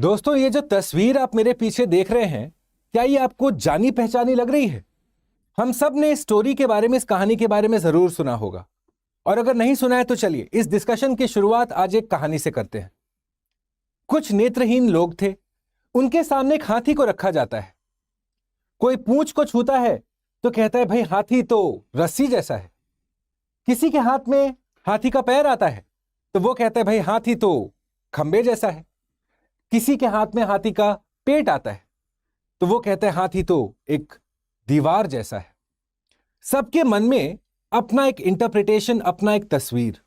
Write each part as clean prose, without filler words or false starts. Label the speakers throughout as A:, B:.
A: दोस्तों, ये जो तस्वीर आप मेरे पीछे देख रहे हैं, क्या ये आपको जानी पहचानी लग रही है? हम सब ने इस स्टोरी के बारे में, इस कहानी के बारे में जरूर सुना होगा, और अगर नहीं सुना है तो चलिए इस डिस्कशन की शुरुआत आज एक कहानी से करते हैं। कुछ नेत्रहीन लोग थे, उनके सामने एक हाथी को रखा जाता है। कोई पूंछ को छूता है तो कहता है भाई हाथी तो रस्सी जैसा है। किसी के हाथ में हाथी का पैर आता है तो वो कहता है भाई हाथी तो खंबे जैसा है। किसी के हाथ में हाथी का पेट आता है तो वो कहता है हाथी तो एक दीवार जैसा है। सबके मन में अपना एक इंटरप्रिटेशन, अपना एक तस्वीर।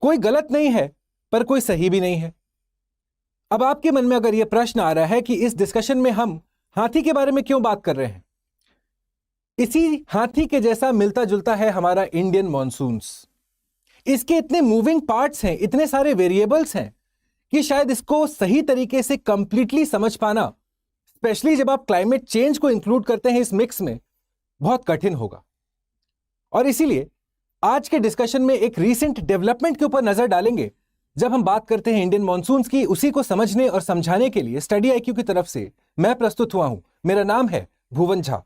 A: कोई गलत नहीं है पर कोई सही भी नहीं है। अब आपके मन में अगर यह प्रश्न आ रहा है कि इस डिस्कशन में हम हाथी के बारे में क्यों बात कर रहे हैं, इसी हाथी के जैसा मिलता जुलता है हमारा इंडियन मॉनसून्स। इसके इतने मूविंग पार्ट्स हैं, इतने सारे वेरिएबल्स हैं कि शायद इसको सही तरीके से कंप्लीटली समझ पाना, स्पेशली जब आप क्लाइमेट चेंज को इंक्लूड करते हैं इस मिक्स में, बहुत कठिन होगा। और इसीलिए आज के डिस्कशन में एक रीसेंट डेवलपमेंट के ऊपर नजर डालेंगे। जब हम बात करते हैं इंडियन मॉनसून्स की, उसी को समझने और समझाने के लिए स्टडी IQ की तरफ से मैं प्रस्तुत हुआ हूं। मेरा नाम है भुवन झा।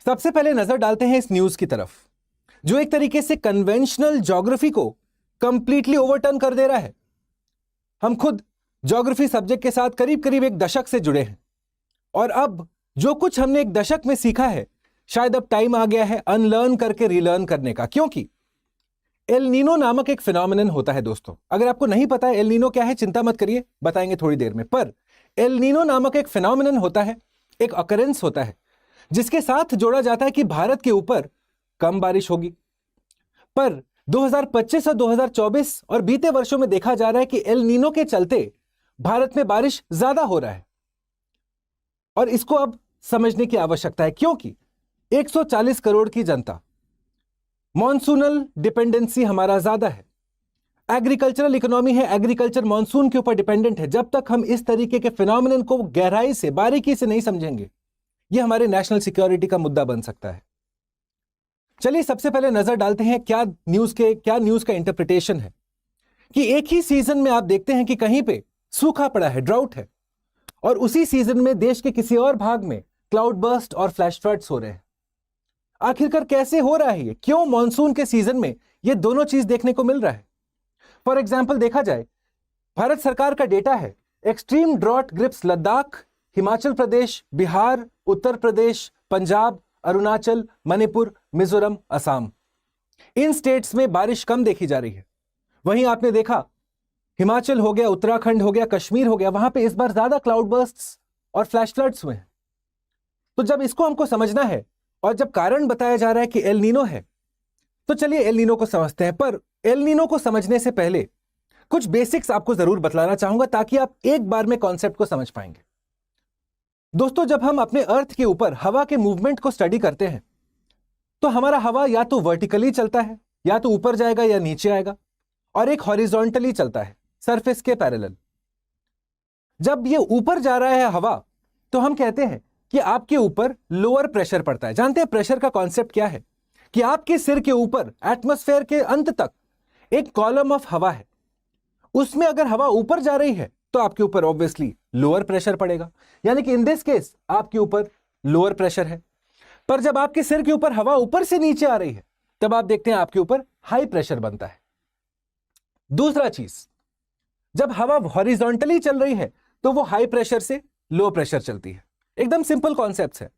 A: सबसे पहले नजर डालते हैं इस न्यूज की तरफ, जो एक तरीके से कन्वेंशनल ज्योग्राफी को कंप्लीटली ओवरटर्न कर दे रहा है। हम खुद ज्योग्राफी सब्जेक्ट के साथ करीब करीब एक दशक से जुड़े हैं, और अब जो कुछ हमने एक दशक में सीखा है, शायद अब टाइम आ गया है अनलर्न करके रीलर्न करने का। क्योंकि एल नीनो नामक एक फिनोमिनन होता है दोस्तों। अगर आपको नहीं पता है एल नीनो क्या है, चिंता मत करिए, बताएंगे थोड़ी देर में। पर एल नीनो नामक एक फिनोमिनन होता है, एक अकरेंस होता है, जिसके साथ जोड़ा जाता है कि भारत के ऊपर कम बारिश होगी। पर 2025 और 2024 और बीते वर्षों में देखा जा रहा है कि एल नीनो के चलते भारत में बारिश ज्यादा हो रहा है, और इसको अब समझने की आवश्यकता है। क्योंकि 140 करोड़ की जनता, मॉनसूनल डिपेंडेंसी हमारा ज्यादा है, एग्रीकल्चरल इकोनॉमी है, एग्रीकल्चर मॉनसून के ऊपर डिपेंडेंट है। जब तक हम इस तरीके के फिनोमिनन को गहराई से, बारीकी से नहीं समझेंगे, यह हमारे नेशनल सिक्योरिटी का मुद्दा बन सकता है। चलिए सबसे पहले नजर डालते हैं क्या न्यूज का इंटरप्रिटेशन है। कि एक ही सीजन में आप देखते हैं कि कहीं पे सूखा पड़ा है, ड्राउट है, और उसी सीजन में देश के किसी और भाग में क्लाउड बर्स्ट और फ्लैश फ्लड्स हो रहे हैं। आखिरकार कैसे हो रहा है ये? क्यों मॉनसून के सीजन में ये दोनों चीज देखने को मिल रहा है? फॉर एग्जाम्पल देखा जाए, भारत सरकार का डेटा है, extreme drought grips Ladakh, Himachal Pradesh, Bihar, Uttar Pradesh, Punjab, Arunachal, Manipur, Mizoram, Assam. इन स्टेट्स में बारिश कम देखी जा रही है। वहीं आपने देखा हिमाचल हो गया, उत्तराखंड हो गया, कश्मीर हो गया, वहां पे इस बार ज्यादा क्लाउड बर्स्ट्स और फ्लैश फ्लड्स हुए हैं। तो जब इसको हमको समझना है और जब कारण बताया जा रहा है कि एल नीनो है, तो चलिए एल नीनो को समझते हैं। पर एल नीनो को समझने से पहले कुछ बेसिक्स आपको जरूर बतलाना चाहूंगा, ताकि आप एक बार में कॉन्सेप्ट को समझ पाएंगे। दोस्तों, जब हम अपने अर्थ के ऊपर हवा के मूवमेंट को स्टडी करते हैं, तो हमारा हवा या तो वर्टिकली चलता है, या तो ऊपर जाएगा या नीचे आएगा, और एक हॉरिजॉन्टली चलता है, सरफेस के पैरेलल। जब ये ऊपर जा रहा है हवा, तो हम कहते हैं कि आपके ऊपर लोअर प्रेशर पड़ता है। जानते हैं प्रेशर का कॉन्सेप्ट क्या है? कि आपके सिर के ऊपर एटमॉस्फेयर के अंत तक एक कॉलम ऑफ हवा है, उसमें अगर हवा ऊपर जा रही है तो आपके ऊपर ऑब्वियसली लोअर प्रेशर पड़ेगा, यानी कि इन दिस केस आपके ऊपर लोअर प्रेशर है। पर जब आपके सिर के ऊपर हवा ऊपर से नीचे आ रही है, तब आप देखते हैं आपके ऊपर हाई प्रेशर बनता है। दूसरा चीज, जब हवा हॉरिजॉन्टली चल रही है तो वो हाई प्रेशर से लो प्रेशर चलती है। एकदम सिंपल कॉन्सेप्ट्स है।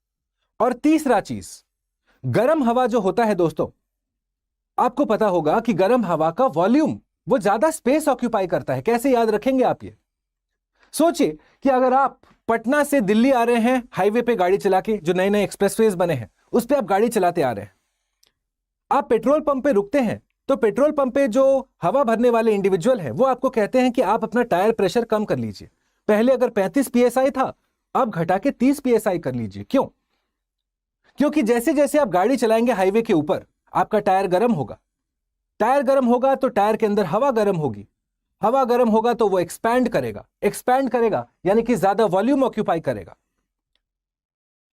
A: और तीसरा चीज, गर्म हवा जो होता है दोस्तों, आपको पता होगा कि गर्म हवा का वॉल्यूम वो ज्यादा स्पेस ऑक्यूपाई करता है। कैसे याद रखेंगे आप ये? सोचिए कि अगर आप पटना से दिल्ली आ रहे हैं हाईवे पे गाड़ी चला के, जो नए नए एक्सप्रेसवेज बने हैं उस पे आप गाड़ी चलाते आ रहे हैं, आप पेट्रोल पंप पे रुकते हैं, तो पेट्रोल पंप पे जो हवा भरने वाले इंडिविजुअल हैं वो आपको कहते हैं कि आप अपना टायर प्रेशर कम कर लीजिए। पहले अगर 35 PSI था, अब घटा के 30 PSI कर लीजिए। क्यों? क्योंकि जैसे जैसे आप गाड़ी चलाएंगे हाईवे के ऊपर, आपका टायर गर्म होगा। टायर गर्म होगा तो टायर के अंदर हवा गर्म होगी, हवा गर्म होगा तो वो एक्सपैंड करेगा यानी कि ज्यादा वॉल्यूम ऑक्यूपाई करेगा।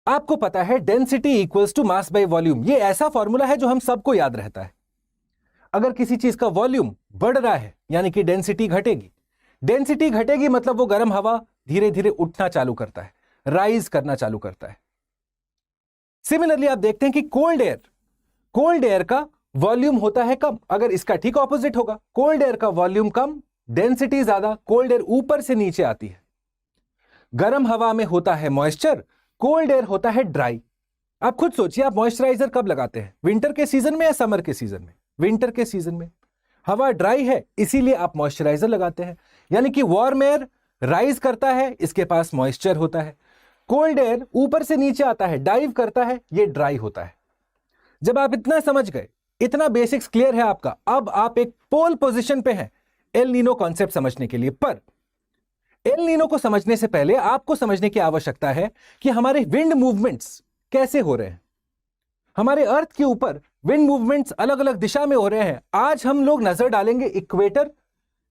A: आपको पता है density equals to mass by volume. ये ऐसा फॉर्मूला है जो हम सबको याद रहता है। अगर किसी चीज का वॉल्यूम बढ़ रहा है यानी कि डेंसिटी घटेगी, डेंसिटी घटेगी मतलब वो गर्म हवा धीरे धीरे उठना चालू करता है, राइज करना चालू करता है। सिमिलरली आप देखते हैं कि कोल्ड एयर का वॉल्यूम होता है कम, अगर इसका ठीक ऑपोजिट होगा, कोल्ड एयर का वॉल्यूम कम, डेंसिटी ज्यादा, कोल्ड एयर ऊपर से नीचे आती है। गर्म हवा में होता है मॉइस्चर, कोल्ड एयर होता है ड्राई। आप खुद सोचिए, आप मॉइस्चराइजर कब लगाते हैं, विंटर के सीजन में या समर के सीजन में? विंटर के सीजन में। हवा ड्राई है इसीलिए आप मॉइस्चराइजर लगाते हैं, यानी कि वार्म एयर राइज करता है, इसके पास मॉइस्चर होता है। कोल्ड एयर ऊपर से नीचे आता है, डाइव करता है, ये ड्राई होता है। जब आप इतना समझ गए, इतना बेसिक्स क्लियर है आपका, अब आप एक पोल पोजीशन पे हैं एल नीनो कॉन्सेप्ट समझने के लिए। पर एल नीनो को समझने से पहले आपको समझने की आवश्यकता है कि हमारे विंड मूवमेंट्स कैसे हो रहे हैं। हमारे अर्थ के ऊपर विंड मूवमेंट्स अलग अलग दिशा में हो रहे हैं। आज हम लोग नजर डालेंगे इक्वेटर,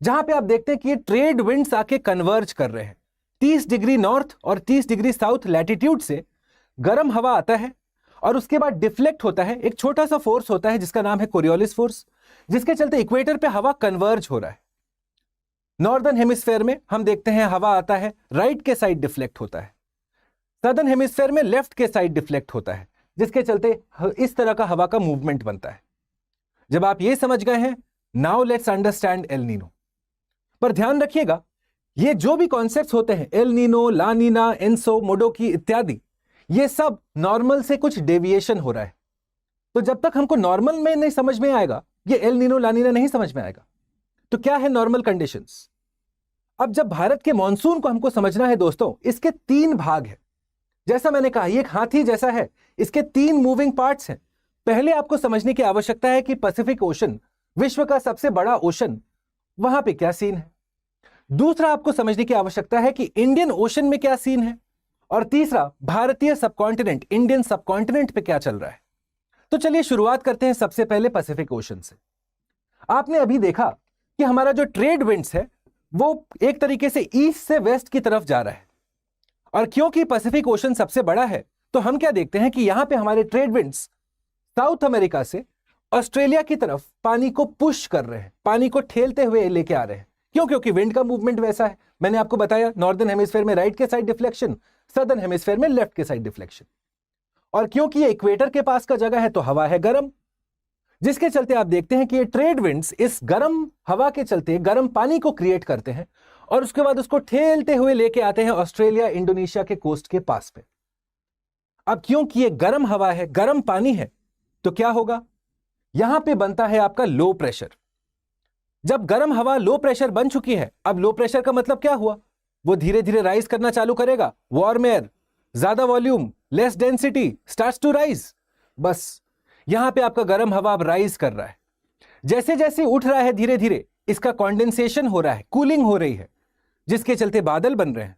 A: जहां पे आप देखते हैं कि ये ट्रेड विंड्स आके कन्वर्ज कर रहे हैं। 30 डिग्री नॉर्थ और 30 डिग्री साउथ लैटिट्यूड से गर्म हवा आता है और उसके बाद डिफ्लेक्ट होता है। एक छोटा सा फोर्स होता है जिसका नाम है कोरियोलिस फोर्स, जिसके चलते इक्वेटर पे हवा कन्वर्ज हो रहा है। नॉर्दर्न हेमिस्फेयर में हम देखते हैं हवा आता है, राइट के साइड डिफ्लेक्ट होता है। सदर्न हेमिस्फेयर में लेफ्ट के साइड डिफ्लेक्ट होता है, जिसके चलते इस तरह का हवा का मूवमेंट बनता है। जब आप ये समझ गए हैं, now let's understand L Nino. पर ध्यान रखिएगा, ये जो भी कॉन्सेप्ट्स होते हैं, एल नीनो, ला नीना, एनसो, मोडोकी इत्यादि, ये सब नॉर्मल से कुछ डेविएशन हो रहा है। तो जब तक हमको नॉर्मल में नहीं समझ में आएगा, ये एल नीनो ला नीना नहीं समझ में आएगा। तो क्या है नॉर्मल कंडीशंस? अब जब भारत के मॉनसून को हमको समझना है दोस्तों, इसके 3 भाग है। जैसा मैंने कहा, ये एक हाथी जैसा है, इसके 3 मूविंग पार्ट्स हैं। पहले आपको समझने की आवश्यकता है कि पैसिफिक ओशन, विश्व का सबसे बड़ा ओशन, वहां पे क्या सीन है। दूसरा आपको समझने की आवश्यकता है कि इंडियन ओशन में क्या सीन है। और तीसरा, भारतीय सबकॉन्टिनेंट, इंडियन सबकॉन्टिनेंट पे क्या चल रहा है। तो चलिए शुरुआत करते हैं सबसे पहले पैसिफिक ओशन से। आपने अभी देखा कि हमारा जो ट्रेड विंड्स है वो एक तरीके से ईस्ट से वेस्ट की तरफ जा रहा है। और क्योंकि पैसिफिक ओशन सबसे बड़ा है, तो हम क्या देखते हैं कि यहां पे हमारे ट्रेड विंड्स साउथ अमेरिका से ऑस्ट्रेलिया की तरफ पानी को पुश कर रहे हैं, पानी को ठेलते हुए लेके आ रहे हैं। क्यों? क्योंकि विंड का मूवमेंट वैसा है। मैंने आपको बताया, नॉर्दर्न हेमिस्फेयर में राइट के साइड डिफ्लेक्शन, सदर्न हेमिस्फेयर में लेफ्ट के साइड डिफ्लेक्शन। और क्योंकि ये इक्वेटर के पास का जगह है, तो हवा है गर्म, जिसके चलते आप देखते हैं कि ये ट्रेड विंड्स इस गर्म हवा के चलते गर्म पानी को क्रिएट करते हैं और उसके बाद उसको ठेलते हुए लेके आते हैं ऑस्ट्रेलिया, इंडोनेशिया के कोस्ट के पास पे। अब क्योंकि ये गर्म हवा है, गर्म पानी है, तो क्या होगा, यहां पे बनता है आपका लो प्रेशर। जब गर्म हवा लो प्रेशर बन चुकी है, अब लो प्रेशर का मतलब क्या हुआ, वो धीरे धीरे राइज करना चालू करेगा। वार्म एयर, ज्यादा volume, less density, starts to rise. बस यहां पे आपका गर्म हवा अब राइज कर रहा है। जैसे जैसे उठ रहा है, धीरे धीरे इसका कॉन्डेंसेशन हो रहा है, कूलिंग हो रही है, जिसके चलते बादल बन रहे हैं।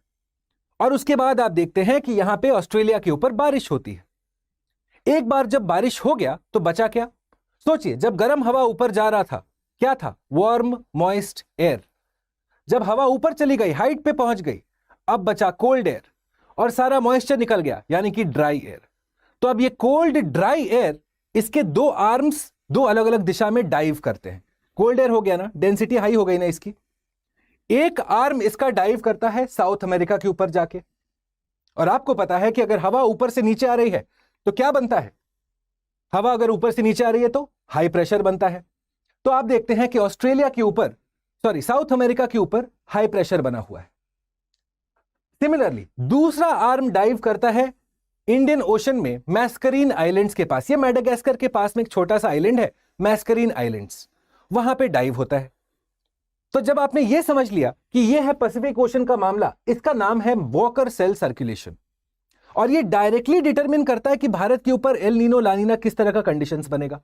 A: और उसके बाद आप देखते हैं कि यहां पे ऑस्ट्रेलिया के ऊपर बारिश होती है। एक बार जब बारिश हो गया तो बचा क्या? सोचिए, जब गर्म हवा ऊपर जा रहा था, क्या था? Warm moist air. जब हवा ऊपर चली गई, हाइट पे पहुंच गई, अब बचा कोल्ड एयर और सारा मॉइस्चर निकल गया, यानी कि ड्राई एयर। तो अब ये कोल्ड ड्राई एयर, इसके 2 आर्म्स 2 अलग अलग दिशा में डाइव करते हैं। कोल्ड एयर हो गया ना, डेंसिटी हाई हो गई ना इसकी। एक आर्म इसका डाइव करता है साउथ अमेरिका के ऊपर जाके। और आपको पता है कि अगर हवा ऊपर से नीचे आ रही है तो क्या बनता है? हवा अगर ऊपर से नीचे आ रही है तो हाई प्रेशर बनता है। तो आप देखते हैं कि ऑस्ट्रेलिया के ऊपर, साउथ अमेरिका के ऊपर हाई प्रेशर बना हुआ है। सिमिलरली दूसरा आर्म डाइव करता है इंडियन ओशन में मैस्करीन आइलैंड्स के पास। ये मैडागास्कर के पास में एक छोटा सा आइलैंड है, मैस्करीन आइलैंड्स, वहां पे डाइव होता है। तो जब आपने ये समझ लिया कि ये है पैसिफिक ओशन का मामला, इसका नाम है वॉकर सेल सर्कुलेशन। और ये डायरेक्टली डिटरमिन करता है कि भारत के ऊपर एल नीनो ला नीना किस तरह का कंडीशंस बनेगा।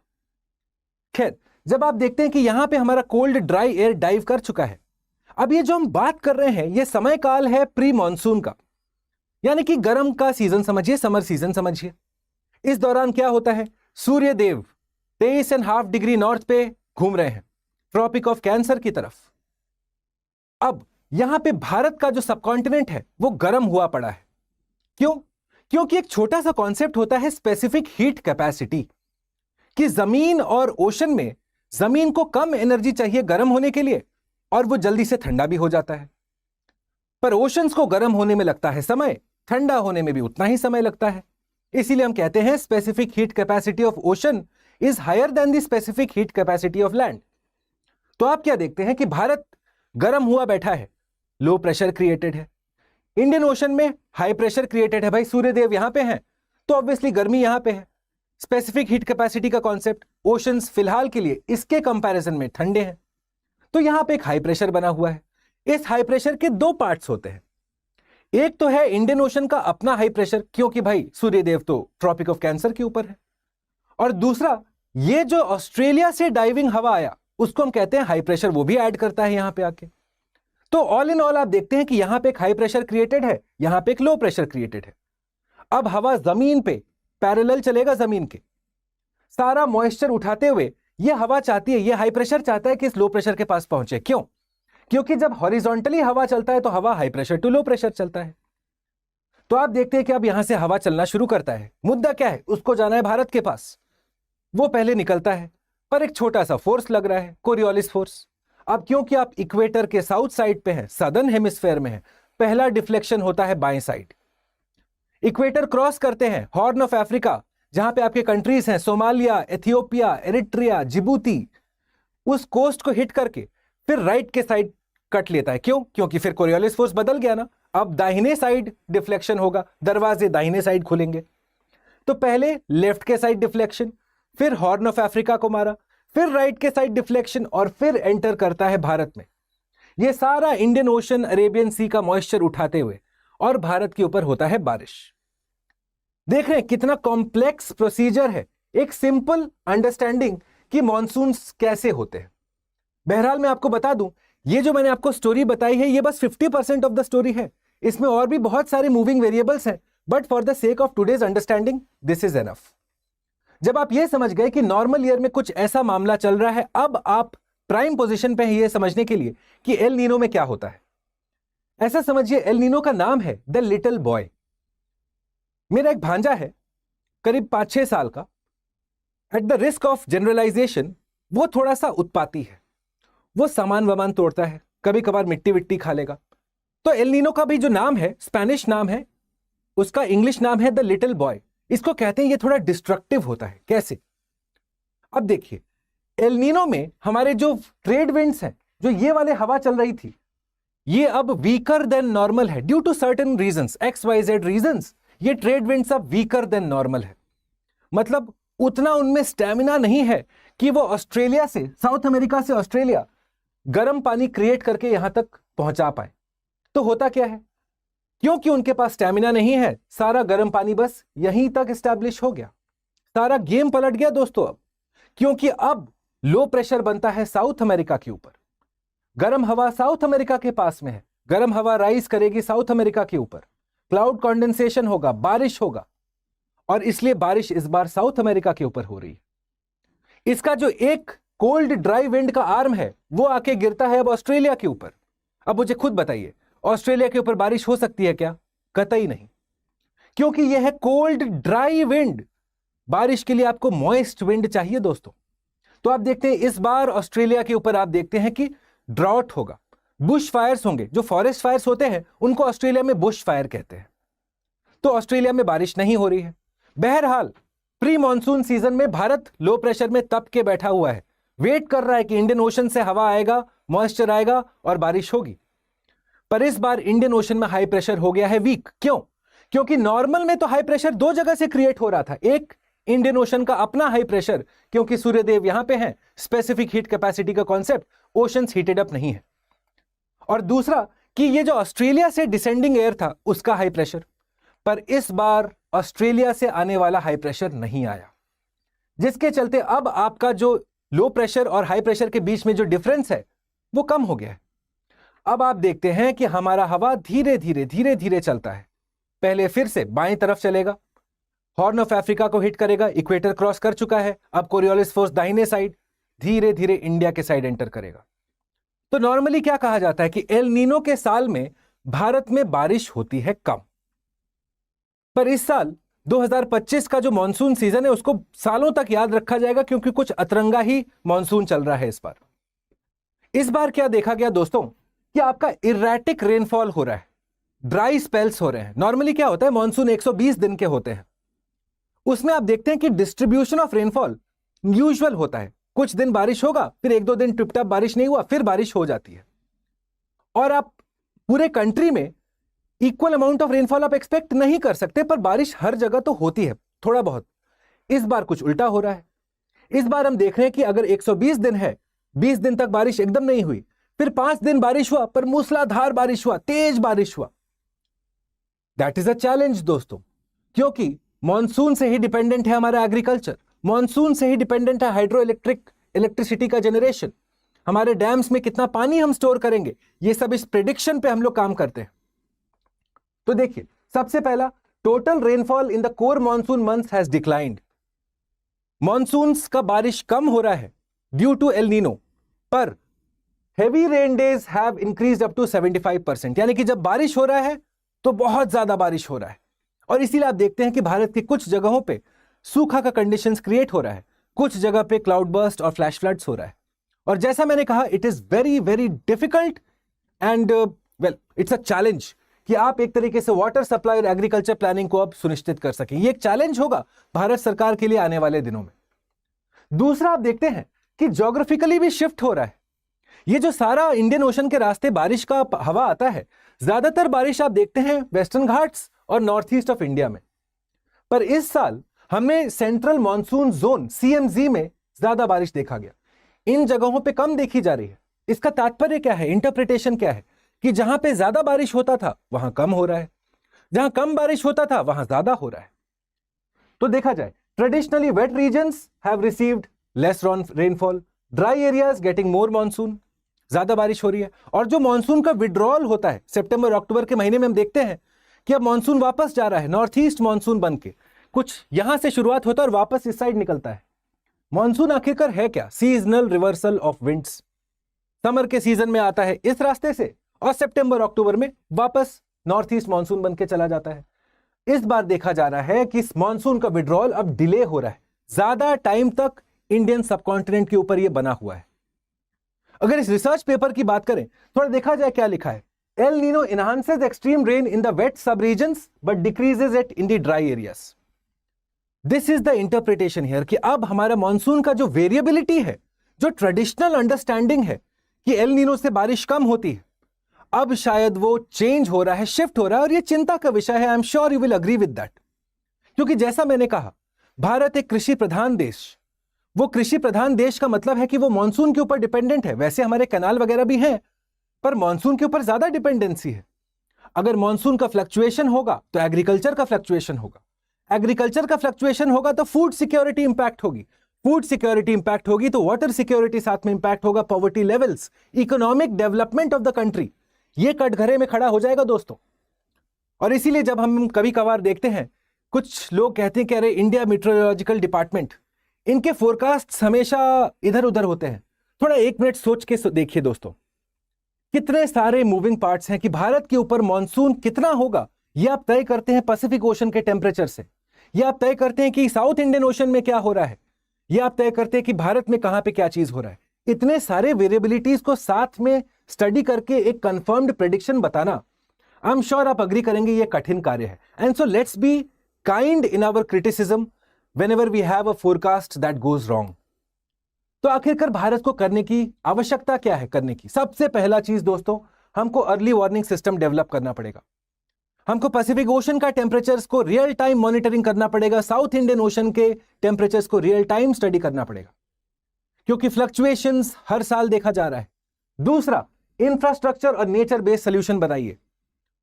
A: खैर, जब आप देखते हैं कि यहां पे हमारा कोल्ड ड्राई एयर डाइव कर चुका है, अब ये जो हम बात कर रहे हैं, ये समय काल है प्री मॉनसून का, यानी कि गर्म का सीजन समझिए, समर सीजन समझिए। इस दौरान क्या होता है, सूर्य देव 23.5 डिग्री नॉर्थ पे घूम रहे हैं, ट्रॉपिक ऑफ कैंसर की तरफ। अब यहां पे भारत का जो सबकॉन्टिनेंट है वो गर्म हुआ पड़ा है। क्यों? क्योंकि एक छोटा सा कॉन्सेप्ट होता है स्पेसिफिक हीट कैपेसिटी, कि जमीन और ओशन में जमीन को कम एनर्जी चाहिए गर्म होने के लिए, और वो जल्दी से ठंडा भी हो जाता है। पर ओशंस को गर्म होने में लगता है समय, ठंडा होने में भी उतना ही समय लगता है। इसीलिए हम कहते हैं specific heat capacity of ocean is higher than the specific heat capacity of land. तो आप क्या देखते हैं कि भारत गर्म हुआ बैठा है, लो प्रेशर क्रिएटेड है। इंडियन ओशन में हाई प्रेशर क्रिएटेड है, भाई सूर्यदेव यहां पे हैं, तो ऑब्वियसली गर्मी यहां पे है। स्पेसिफिक हीट कैपेसिटी का कॉन्सेप्ट, ओशंस फिलहाल के लिए इसके कंपैरिजन में ठंडे हैं, तो यहां पे एक हाई प्रेशर बना हुआ है। इस हाई प्रेशर के दो पार्ट्स होते हैं। एक तो है इंडियन ओशन का अपना हाई प्रेशर, क्योंकि भाई सूर्यदेव तो ट्रॉपिक ऑफ कैंसर के ऊपर है। और दूसरा, ये जो ऑस्ट्रेलिया से डाइविंग हवा आया उसको हम कहते हैं हाई प्रेशर, वो भी ऐड करता है यहां पे आके। तो ऑल इन ऑल आप देखते हैं कि यहां पे एक हाई प्रेशर क्रिएटेड है, यहां पे एक लो प्रेशर क्रिएटेड है। अब हवा जमीन पे पैरेलल चलेगा, जमीन के सारा मॉइस्चर उठाते हुए ये हवा चाहती है, ये हाई प्रेशर चाहता है कि इस लो प्रेशर के पास पहुंचे। क्यों? क्योंकि जब हॉरिजॉन्टली हवा चलता है तो हवा high pressure to low pressure चलता है। तो आप देखते हैं कि अब यहां से हवा चलना शुरू करता है। मुद्दा क्या है? उसको जाना है भारत के पास। वो पहले निकलता है, पर एक छोटा सा फोर्स लग रहा है, कोरियोलिस फोर्स। अब क्योंकि आप इक्वेटर के साउथ साइड पे हैं, सदर्न हेमिस्फेयर में है, पहला डिफ्लेक्शन होता है बाएं साइड। इक्वेटर क्रॉस करते हैं, हॉर्न ऑफ अफ्रीका जहां पे आपके कंट्रीज हैं, सोमालिया, एथियोपिया, एरिट्रिया, जिबूती, उस कोस्ट को हिट करके फिर राइट के साइड कट लेता है। क्यों? क्योंकि फिर कोरियोलिस फोर्स बदल गया ना, अब दाहिने साइड डिफ्लेक्शन होगा, दरवाजे दाहिने साइड खुलेंगे। तो पहले लेफ्ट के साइड डिफ्लेक्शन, फिर हॉर्न ऑफ अफ्रीका को मारा, फिर राइट के साइड डिफ्लेक्शन, और फिर एंटर करता है भारत में। यह सारा इंडियन ओशन, अरेबियन सी का मॉइस्चर उठाते हुए और भारत के ऊपर होता है बारिश। देख रहे हैं कितना कॉम्प्लेक्स प्रोसीजर है, एक सिंपल अंडरस्टैंडिंग कि मॉनसून्स कैसे होते हैं। बहरहाल मैं आपको बता दूं, ये जो मैंने आपको स्टोरी बताई है ये बस 50% ऑफ द स्टोरी है। इसमें और भी बहुत सारे मूविंग वेरिएबल्स हैं, but for the sake of today's understanding this is enough. जब आप ये समझ गए कि नॉर्मल ईयर में कुछ ऐसा मामला चल रहा है, अब आप प्राइम पोजीशन पे हैं ये समझने के लिए कि एल नीनो में क्या होता है। ऐसा समझिए, एल नीनो का नाम है द लिटिल बॉय। मेरा एक भांजा है करीब 5-6 साल का। At the risk of generalization, वो थोड़ा सा उत्पाती है, वो सामान वामान तोड़ता है, कभी कभार मिट्टी विट्टी खा लेगा। तो एल नीनो का भी जो नाम है, स्पेनिश नाम है, उसका इंग्लिश नाम है द लिटिल बॉय। इसको कहते हैं ये थोड़ा डिस्ट्रक्टिव होता है। कैसे? अब देखिए, एल नीनो में हमारे जो ट्रेड विंड्स हैं, जो ये वाले हवा चल रही थी, ये अब वीकर देन नॉर्मल है due to certain reasons, XYZ reasons. ये ट्रेड विंड्स अब वीकर देन नॉर्मल है, मतलब उतना उनमें स्टैमिना नहीं है कि वो ऑस्ट्रेलिया से, साउथ अमेरिका से ऑस्ट्रेलिया गर्म पानी क्रिएट करके यहां तक पहुंचा पाए। तो होता क्या है, क्योंकि उनके पास स्टैमिना नहीं है, सारा गर्म पानी बस यहीं तक एस्टैब्लिश हो गया। सारा गेम पलट गया दोस्तों अब, क्योंकि अब लो प्रेशर बनता है साउथ अमेरिका के ऊपर। गर्म हवा साउथ अमेरिका के पास में है, गर्म हवा राइज करेगी साउथ अमेरिका के ऊपर, क्लाउड कंडेंसेशन होगा, बारिश होगा, और इसलिए बारिश इस बार साउथ अमेरिका के ऊपर हो रही है। इसका जो एक कोल्ड ड्राई विंड का आर्म है वो आके गिरता है अब ऑस्ट्रेलिया के ऊपर। अब मुझे खुद बताइए, ऑस्ट्रेलिया के ऊपर बारिश हो सकती है क्या? कतई नहीं, क्योंकि यह है कोल्ड ड्राई विंड। बारिश के लिए आपको मॉइस्ट विंड चाहिए दोस्तों। तो आप देखते हैं इस बार ऑस्ट्रेलिया के ऊपर आप देखते हैं कि ड्रॉट होगा, बुश फायर्स होंगे। जो फॉरेस्ट फायर्स होते हैं उनको ऑस्ट्रेलिया में बुश फायर कहते हैं। तो ऑस्ट्रेलिया में बारिश नहीं हो रही है। बहरहाल प्री मॉनसून सीजन में भारत लो प्रेशर में तप के बैठा हुआ है, वेट कर रहा है कि इंडियन ओशन से हवा आएगा, मॉइस्चर आएगा और बारिश होगी। पर इस बार इंडियन ओशन में हाई प्रेशर हो गया है वीक। क्यों? क्योंकि नॉर्मल में तो हाई प्रेशर दो जगह से क्रिएट हो रहा था। एक, इंडियन ओशन का अपना हाई प्रेशर, क्योंकि सूर्यदेव यहां पे हैं, स्पेसिफिक हीट कैपेसिटी का कॉन्सेप्ट, ओशंस हीटेड अप नहीं है। और दूसरा कि ये जो ऑस्ट्रेलिया से डिसेंडिंग एयर था उसका हाई प्रेशर। पर इस बार ऑस्ट्रेलिया से आने वाला हाई प्रेशर नहीं आया, जिसके चलते अब आपका जो लो प्रेशर और हाई प्रेशर के बीच में जो डिफरेंस है वो कम हो गया है। अब आप देखते हैं कि हमारा हवा धीरे धीरे चलता है। पहले फिर से बाएं तरफ चलेगा, हॉर्न ऑफ अफ्रीका को हिट करेगा, इक्वेटर क्रॉस कर चुका है, अब कोरियोलिस फोर्स दाहिने साइड, धीरे धीरे इंडिया के साइड एंटर करेगा। तो नॉर्मली क्या कहा जाता है कि एल नीनो के साल में भारत में बारिश होती है कम। पर इस साल 2025 का जो मॉनसून सीजन है उसको सालों तक याद रखा जाएगा, क्योंकि कुछ अतरंगा ही मॉनसून चल रहा है इस बार। इस बार क्या देखा गया दोस्तों कि आपका इरेटिक रेनफॉल हो रहा है, ड्राई स्पेल्स हो रहे हैं। नॉर्मली क्या होता है, मॉनसून 120 दिन के होते हैं, उसमें आप देखते हैं कि डिस्ट्रीब्यूशन ऑफ रेनफॉल यूजुअल होता है। कुछ दिन बारिश होगा, फिर एक दो दिन टिप-टाप बारिश नहीं हुआ, फिर बारिश हो जाती है, और आप पूरे कंट्री में इक्वल अमाउंट ऑफ रेनफॉल आप एक्सपेक्ट नहीं कर सकते, पर बारिश हर जगह तो होती है थोड़ा बहुत। इस बार कुछ उल्टा हो रहा है। इस बार हम देख रहे हैं कि अगर 120 दिन है, 20 दिन तक बारिश एकदम नहीं हुई, फिर 5 दिन बारिश हुआ, पर मूसलाधार बारिश हुआ, तेज बारिश हुआ। दैट इज अ चैलेंज दोस्तों, क्योंकि मॉनसून से ही डिपेंडेंट है हमारा एग्रीकल्चर, मॉनसून से ही डिपेंडेंट है हाइड्रो इलेक्ट्रिसिटी का जनरेशन, हमारे डैम्स में कितना पानी हम स्टोर करेंगे, ये सब इस प्रेडिक्शन पे हम लोग काम करते हैं। तो देखिए, सबसे पहला, total rainfall in the core monsoon months has declined. Monsoons का बारिश कम हो रहा है ड्यू टू एल नीनो, पर heavy rain days have increased up to 75%, यानी कि जब बारिश हो रहा है तो बहुत ज्यादा बारिश हो रहा है, और इसीलिए आप देखते हैं कि भारत की कुछ जगहों पे सूखा का कंडीशंस क्रिएट हो रहा है, कुछ जगह पे क्लाउड बर्स्ट और फ्लैश फ्लड्स हो रहा है। और जैसा मैंने कहा, it is very very difficult and well it's a challenge कि आप एक तरीके से वाटर सप्लाई और एग्रीकल्चर प्लानिंग को अब सुनिश्चित कर सकें। ये एक चैलेंज होगा भारत सरकार के लिए आने वाले दिनों में। दूसरा, आप देखते हैं कि ज्योग्राफिकली भी शिफ्ट हो रहा है। ये जो सारा इंडियन ओशन के रास्ते बारिश का हवा आता है, ज्यादातर बारिश आप देखते हैं वेस्टर्न घाट्स और नॉर्थ ईस्ट ऑफ इंडिया में, पर इस साल हमने सेंट्रल मॉनसून जोन सीएमजी में ज्यादा बारिश देखा गया, इन जगहों पे कम देखी जा रही है। इसका तात्पर्य क्या है, इंटरप्रिटेशन क्या है, कि जहां पे ज्यादा बारिश होता था वहां कम हो रहा है, जहां कम बारिश होता था वहां ज्यादा हो रहा है। तो देखा जाए, traditionally wet regions have received less rainfall, dry areas getting more monsoon, ज्यादा बारिश हो रही है। और जो मॉनसून का विड्रॉल होता है सितंबर अक्टूबर के महीने में, हम देखते हैं कि अब मॉनसून वापस जा रहा है, नॉर्थ ईस्ट मॉनसून बन के कुछ यहां से शुरुआत होता है और वापस इस साइड निकलता है। मॉनसून आखिरकार है क्या, seasonal reversal of winds. Summer के सीजन में आता है इस रास्ते से और सितंबर अक्टूबर में वापस नॉर्थ ईस्ट मॉनसून बन के चला जाता है। इस बार देखा जा रहा है कि मॉनसून का विड्रॉल अब डिले हो रहा है, ज्यादा टाइम तक इंडियन सबकॉन्टिनेंट के ऊपर यह बना हुआ है। अगर इस रिसर्च पेपर की बात करें, थोड़ा देखा जाए क्या लिखा है। El Nino enhances extreme rain in the wet sub regions but decreases it in the dry areas. This is the interpretation here कि अब हमारा मॉनसून का जो वेरिएबिलिटी है, जो ट्रेडिशनल अंडरस्टैंडिंग है कि एल नीनो से बारिश कम होती है, अब शायद वो चेंज हो रहा है, शिफ्ट हो रहा है, और ये चिंता का विषय है। आई am sure you will agree with that, क्योंकि जैसा मैंने कहा, भारत एक कृषि प्रधान देश, वो कृषि प्रधान देश का मतलब है कि वो मॉनसून के ऊपर डिपेंडेंट है। वैसे हमारे कैनाल वगैरह भी हैं, पर मॉनसून के ऊपर ज्यादा डिपेंडेंसी है। अगर मॉनसून का फ्लक्चुएशन होगा तो एग्रीकल्चर का फ्लक्चुएशन होगा, एग्रीकल्चर का फ्लक्चुएशन होगा तो फूड सिक्योरिटी इंपैक्ट होगी, फूड सिक्योरिटी इंपैक्ट होगी तो वाटर सिक्योरिटी साथ में इंपैक्ट होगा, poverty levels, economic development of the country, ये कटघरे में खड़ा हो जाएगा दोस्तों। और इसीलिए जब हम कभी कभार देखते हैं, कुछ लोग कहते हैं कि अरे इंडिया मीटरोलॉजिकल डिपार्टमेंट, इनके फोरकास्ट हमेशा इधर उधर होते हैं। थोड़ा एक मिनट सोच के देखिए दोस्तों, कितने सारे मूविंग पार्ट्स हैं कि भारत के ऊपर मॉनसून कितना होगा ये आप तय करते हैं पैसिफिक ओशन के टेम्परेचर से, ये आप तय करते हैं कि साउथ इंडियन ओशन में क्या हो रहा है, ये आप तय करते हैं कि भारत में कहां पे क्या चीज हो रहा है। इतने सारे वेरिएबिलिटीज को साथ में स्टडी करके एक कंफर्म्ड प्रेडिक्शन बताना, आई एम श्योर आप अग्री करेंगे, ये कठिन कार्य है। And so let's be kind in our criticism whenever we have a forecast that goes wrong। तो आखिरकार भारत को करने की आवश्यकता क्या है करने की? सबसे पहला चीज दोस्तों, हमको अर्ली वार्निंग सिस्टम डेवलप करना पड़ेगा। हमको पैसिफिक ओशन का टेम्परेचर्स को रियल टाइम मॉनिटरिंग करना पड़ेगा, साउथ इंडियन ओशन के टेम्परेचर्स को रियल टाइम स्टडी करना पड़ेगा, क्योंकि फ्लक्चुएशंस हर साल देखा जा रहा है। दूसरा, इंफ्रास्ट्रक्चर और नेचर बेस्ड सोल्यूशन बनाइए,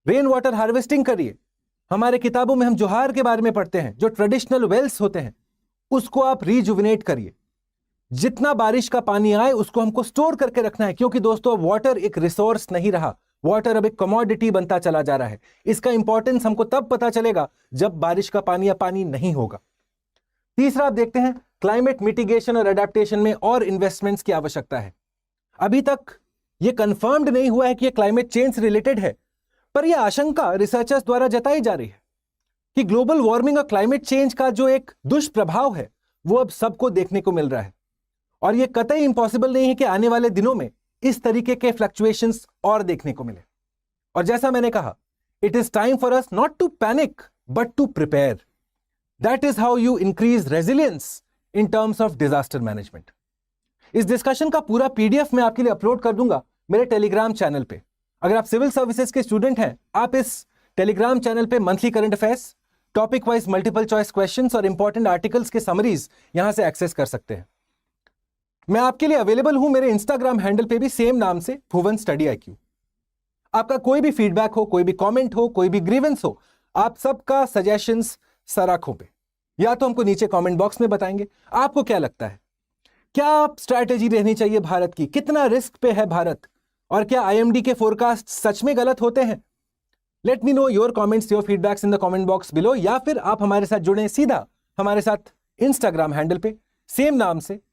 A: रेन वाटर हार्वेस्टिंग करिए। हमारे किताबों में हम जोहार के बारे में पढ़ते हैं, जो ट्रेडिशनल वेल्स होते हैं उसको आप रिजुविनेट करिए। जितना बारिश का पानी आए उसको हमको स्टोर करके रखना है, क्योंकि दोस्तों वाटर एक रिसोर्स नहीं रहा, वाटर अब एक कमोडिटी बनता चला जा रहा है। इसका इंपॉर्टेंस हमको तब पता चलेगा जब बारिश का पानी या पानी नहीं होगा। तीसरा, आप देखते हैं क्लाइमेट मिटिगेशन और एडेप्टेशन में और इन्वेस्टमेंट्स की आवश्यकता है। अभी तक यह कंफर्म्ड नहीं हुआ है कि यह क्लाइमेट चेंज रिलेटेड है, पर यह आशंका रिसर्चर्स द्वारा जताई जा रही है कि ग्लोबल वार्मिंग और क्लाइमेट चेंज का जो एक दुष्प्रभाव है वो अब सबको देखने को मिल रहा है, और यह कतई इंपॉसिबल नहीं है कि आने वाले दिनों में इस तरीके के फ्लक्चुएशंस और देखने को मिले। और जैसा मैंने कहा, it is time for us not to panic but to prepare. That is how you increase resilience in terms of disaster management. इस डिस्कशन का पूरा पीडीएफ मैं आपके लिए अपलोड कर दूंगा मेरे टेलीग्राम चैनल पे। अगर आप सिविल सर्विसेज के स्टूडेंट हैं, आप इस टेलीग्राम चैनल पे monthly current affairs, topic wise multiple choice questions और इंपॉर्टेंट आर्टिकल्स के समरीज यहां से एक्सेस कर सकते हैं। मैं आपके लिए अवेलेबल हूं मेरे इंस्टाग्राम हैंडल पे भी, सेम नाम से, भुवन स्टडी IQ। आपका कोई भी फीडबैक हो, कोई भी कमेंट हो, कोई भी ग्रीवेंस हो, आप सबका सजेशंस सर आंखों पे, या तो हमको नीचे कमेंट बॉक्स में बताएंगे। आपको क्या लगता है, क्या स्ट्रैटेजी रहनी चाहिए भारत की, कितना रिस्क पे है भारत, और क्या IMD के फोरकास्ट सच में गलत होते हैं? Let me know your comments, your feedbacks in the comment box below, या फिर आप हमारे साथ जुड़े सीधा हमारे साथ इंस्टाग्राम हैंडल पे, सेम नाम से,